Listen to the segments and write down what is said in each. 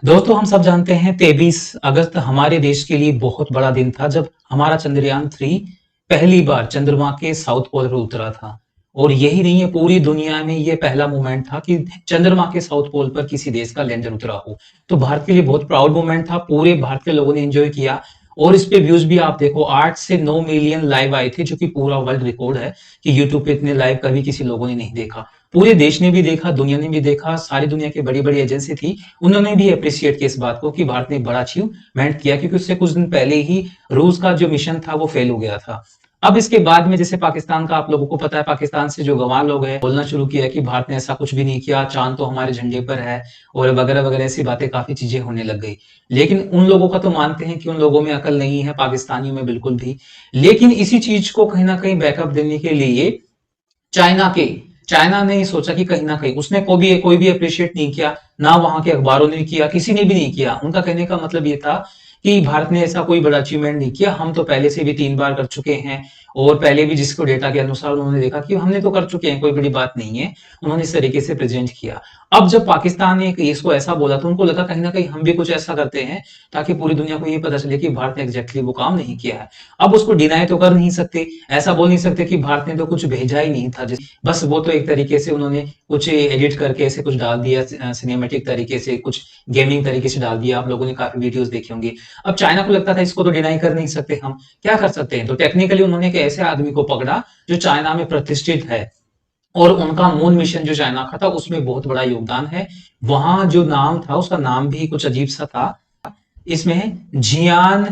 दोस्तों हम सब जानते हैं 23 अगस्त हमारे देश के लिए बहुत बड़ा दिन था जब हमारा चंद्रयान 3 पहली बार चंद्रमा के साउथ पोल पर उतरा था। और यही नहीं है, पूरी दुनिया में ये पहला मोमेंट था कि चंद्रमा के साउथ पोल पर किसी देश का लैंडर उतरा हो। तो भारत के लिए बहुत प्राउड मोमेंट था, पूरे भारत के लोगों ने एंजॉय किया। और इस पे व्यूज भी आप देखो 8 से 9 मिलियन लाइव आए थे, जो कि पूरा वर्ल्ड रिकॉर्ड है कि यूट्यूब पे इतने लाइव कभी किसी लोगों ने नहीं देखा। पूरे देश ने भी देखा, दुनिया ने भी देखा, सारी दुनिया की बड़ी बड़ी एजेंसी थी, उन्होंने भी अप्रिशिएट किया इस बात को कि भारत ने बड़ा अचीवमेंट किया, क्योंकि उससे कुछ दिन पहले ही रूस का जो मिशन था वो फेल हो गया था। अब इसके बाद में जैसे पाकिस्तान का आप लोगों को पता है, पाकिस्तान से जो गंवार लोग हैं बोलना शुरू किया कि भारत ने ऐसा कुछ भी नहीं किया, चांद तो हमारे झंडे पर है और वगैरह वगैरह ऐसी बातें, काफी चीजें होने लग गई। लेकिन उन लोगों का तो मानते हैं कि उन लोगों में अकल नहीं है, पाकिस्तानियों में बिल्कुल भी। लेकिन इसी चीज को कहीं ना कहीं बैकअप देने के लिए चाइना के चाइना ने सोचा कि कहीं ना कहीं उसने कोई भी अप्रिशिएट नहीं किया, ना वहां के अखबारों ने किया, किसी ने भी नहीं किया। उनका कहने का मतलब ये था कि भारत ने ऐसा कोई बड़ा अचीवमेंट नहीं किया, हम तो पहले से भी 3 बार कर चुके हैं। और पहले भी जिसको डेटा के अनुसार उन्होंने देखा कि हमने तो कर चुके हैं, कोई बड़ी बात नहीं है। उन्होंने इस तरीके से प्रेजेंट किया। अब जब पाकिस्तान ने इसको ऐसा बोला तो उनको लगा कहीं ना कहीं हम भी कुछ ऐसा करते हैं ताकि पूरी दुनिया को ये पता चले कि भारत ने एग्जैक्टली वो काम नहीं किया है। अब उसको डिनाई तो कर नहीं सकते, ऐसा बोल नहीं सकते कि भारत ने तो कुछ भेजा ही नहीं था, बस वो तो एक तरीके से उन्होंने कुछ एडिट करके ऐसे कुछ डाल दिया, सिनेमेटिक तरीके से, कुछ गेमिंग तरीके से डाल दिया। आप लोगों ने काफी वीडियोस देखे होंगे। अब चाइना को लगता था इसको तो डिनाई कर नहीं सकते, हम क्या कर सकते हैं। तो टेक्निकली उन्होंने एक ऐसे आदमी को पकड़ा जो चाइना में प्रतिष्ठित है, और उनका मून मिशन जो चाइना का था उसमें बहुत बड़ा योगदान है। वहां जो नाम था उसका नाम भी कुछ अजीब सा था, इसमें जियान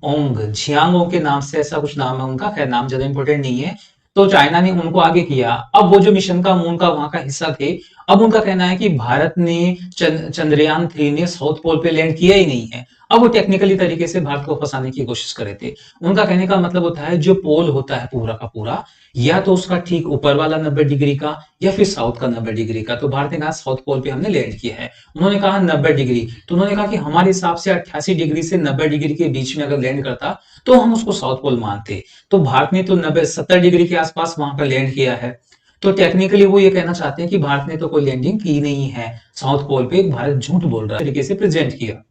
ओंग, झियांगों के नाम से ऐसा कुछ नाम है उनका, खैर नाम ज्यादा इंपॉर्टेंट नहीं है। तो चाइना ने उनको आगे किया। अब वो जो मिशन का मून का वहां का हिस्सा थे, अब उनका कहना है कि भारत ने चंद्रयान 3 ने साउथ पोल पे लैंड किया ही नहीं है। अब वो टेक्निकली तरीके से भारत को फंसाने की कोशिश कर रहे थे। उनका कहने का मतलब होता है जो पोल होता है पूरा का पूरा, या तो उसका ठीक ऊपर वाला 90 डिग्री का, या फिर साउथ का 90 डिग्री का। तो भारत ने कहा साउथ पोल पे हमने लैंड किया है। उन्होंने कहा 90 डिग्री, तो उन्होंने कहा कि हमारे हिसाब से 88 डिग्री से 90 डिग्री के बीच में अगर लैंड करता तो हम उसको साउथ पोल मानते। तो भारत ने तो 70 डिग्री के आसपास वहां पर लैंड किया है। तो टेक्निकली वो ये कहना चाहते हैं कि भारत ने तो कोई लैंडिंग की नहीं है साउथ पोल पे, भारत झूठ बोल रहा है तरीके से प्रेजेंट किया।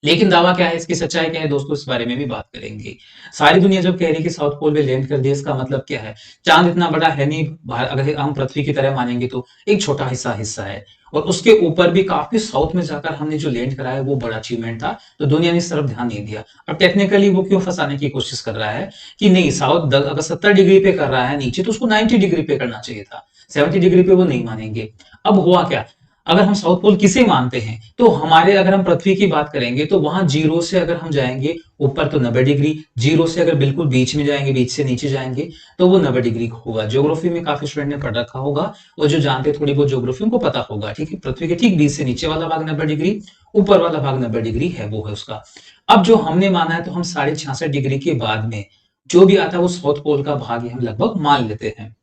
लेकिन दावा क्या है, इसकी सच्चाई क्या है दोस्तों, इस बारे में भी बात करेंगे। सारी दुनिया जब कह रही है कि साउथ पोल में लैंड कर दिया, इसका मतलब क्या है। चांद इतना बड़ा है नहीं, अगर हम पृथ्वी की तरह मानेंगे तो एक छोटा हिस्सा हिस्सा है। और उसके ऊपर भी काफी साउथ में जाकर हमने जो लैंड करा है वो बड़ा अचीवमेंट था। तो दुनिया ने इस तरफ ध्यान नहीं दिया। अब टेक्निकली वो क्यों फंसाने की कोशिश कर रहा है कि नहीं, साउथ अगर 70 डिग्री पे कर रहा है नीचे, तो उसको 90 डिग्री पे करना चाहिए था, 70 डिग्री पे वो नहीं मानेंगे। अब हुआ क्या, अगर हम साउथ पोल किसे मानते हैं, तो हमारे अगर हम पृथ्वी की बात करेंगे तो वहां जीरो से अगर हम जाएंगे ऊपर तो 90 डिग्री, जीरो से अगर बिल्कुल बीच में जाएंगे, बीच से नीचे जाएंगे, तो वो 90 डिग्री होगा। ज्योग्राफी में काफी स्टूडेंट ने पढ़ रखा होगा, और जो जानते थोड़ी बहुत ज्योग्राफी उनको पता होगा। ठीक है, पृथ्वी के ठीक बीच से नीचे वाला भाग 90 डिग्री, ऊपर वाला भाग 90 डिग्री है, वो है उसका। अब जो हमने माना है, तो हम 66.5 डिग्री के बाद में जो भी आता है वो साउथ पोल का भाग ही हम लगभग मान लेते हैं।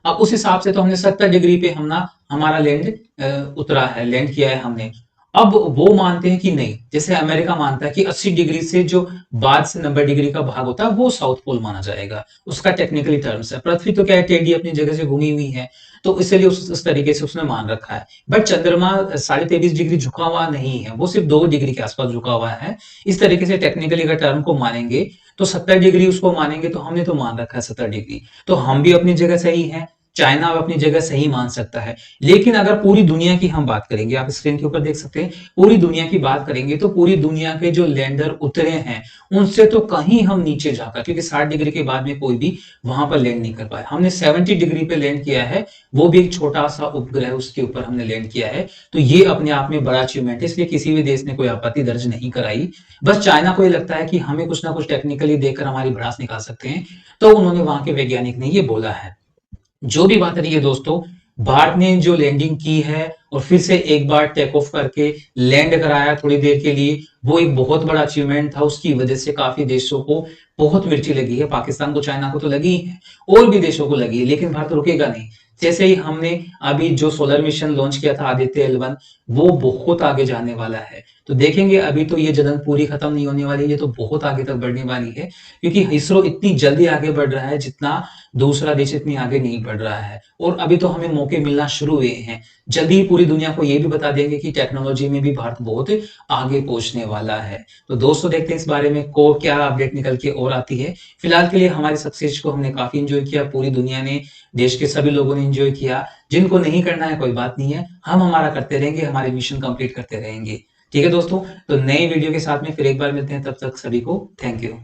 अब उस हिसाब से तो हमने 70 डिग्री पे हम ना हमारा लैंड उतरा है, लैंड किया है हमने। अब वो मानते हैं कि नहीं, जैसे अमेरिका मानता है कि 80 डिग्री से जो बाद से 90 डिग्री का भाग होता है वो साउथ पोल माना जाएगा, उसका टेक्निकली टर्म्स है। पृथ्वी तो क्या है, टेढ़ी अपनी जगह से घूमी हुई है, तो इसलिए उस तरीके से उसने मान रखा है। बट चंद्रमा 23.5 डिग्री झुका हुआ नहीं है, वो सिर्फ 2 डिग्री के आसपास झुका हुआ है। इस तरीके से टेक्निकली अगर टर्म को मानेंगे तो 70 डिग्री उसको मानेंगे, तो हमने तो मान रखा है 70 डिग्री। तो हम भी अपनी जगह सही है, चाइना अपनी जगह सही मान सकता है। लेकिन अगर पूरी दुनिया की हम बात करेंगे, आप स्क्रीन के ऊपर देख सकते हैं, पूरी दुनिया की बात करेंगे तो पूरी दुनिया के जो लैंडर उतरे हैं उनसे तो कहीं हम नीचे जाकर, क्योंकि 60 डिग्री के बाद में कोई भी वहां पर लैंड नहीं कर पाया। हमने 70 डिग्री पे लैंड किया है, वो भी एक छोटा सा उपग्रह उसके ऊपर हमने लैंड किया है। तो ये अपने आप में बड़ा अचीवमेंट है, इसलिए किसी भी देश ने कोई आपत्ति दर्ज नहीं कराई। बस चाइना को ये लगता है कि हमें कुछ ना कुछ टेक्निकली देकर हमारी भड़ास निकाल सकते हैं, तो उन्होंने वहां के वैज्ञानिक ने ये बोला है। जो भी बात रही है दोस्तों, भारत ने जो लैंडिंग की है और फिर से एक बार टेक ऑफ करके लैंड कराया थोड़ी देर के लिए, वो एक बहुत बड़ा अचीवमेंट था। उसकी वजह से काफी देशों को बहुत मिर्ची लगी है, पाकिस्तान को, चाइना को तो लगी है, और भी देशों को लगी है। लेकिन भारत रुकेगा नहीं। जैसे ही हमने अभी जो सोलर मिशन लॉन्च किया था आदित्य L1, वो बहुत आगे जाने वाला है। तो देखेंगे, अभी तो ये जंग पूरी खत्म नहीं होने वाली, ये तो बहुत आगे तक बढ़ने वाली है, क्योंकि इसरो इतनी जल्दी आगे बढ़ रहा है जितना दूसरा देश इतनी आगे नहीं बढ़ रहा है। और अभी तो हमें मौके मिलना शुरू हुए हैं। जल्दी ही पूरी दुनिया को ये भी बता देंगे कि टेक्नोलॉजी में भी भारत बहुत आगे पहुंचने वाला है। तो दोस्तों, देखते हैं इस बारे में को क्या अपडेट निकल के और आती है। फिलहाल के लिए हमारी सक्सेस को हमने काफी एंजॉय किया, पूरी दुनिया ने, देश के सभी लोगों ने एंजॉय किया। जिनको नहीं करना है कोई बात नहीं है, हम हमारा करते रहेंगे, हमारे मिशन कंप्लीट करते रहेंगे। ठीक है दोस्तों, तो नए वीडियो के साथ में फिर एक बार मिलते हैं, तब तक सभी को थैंक यू।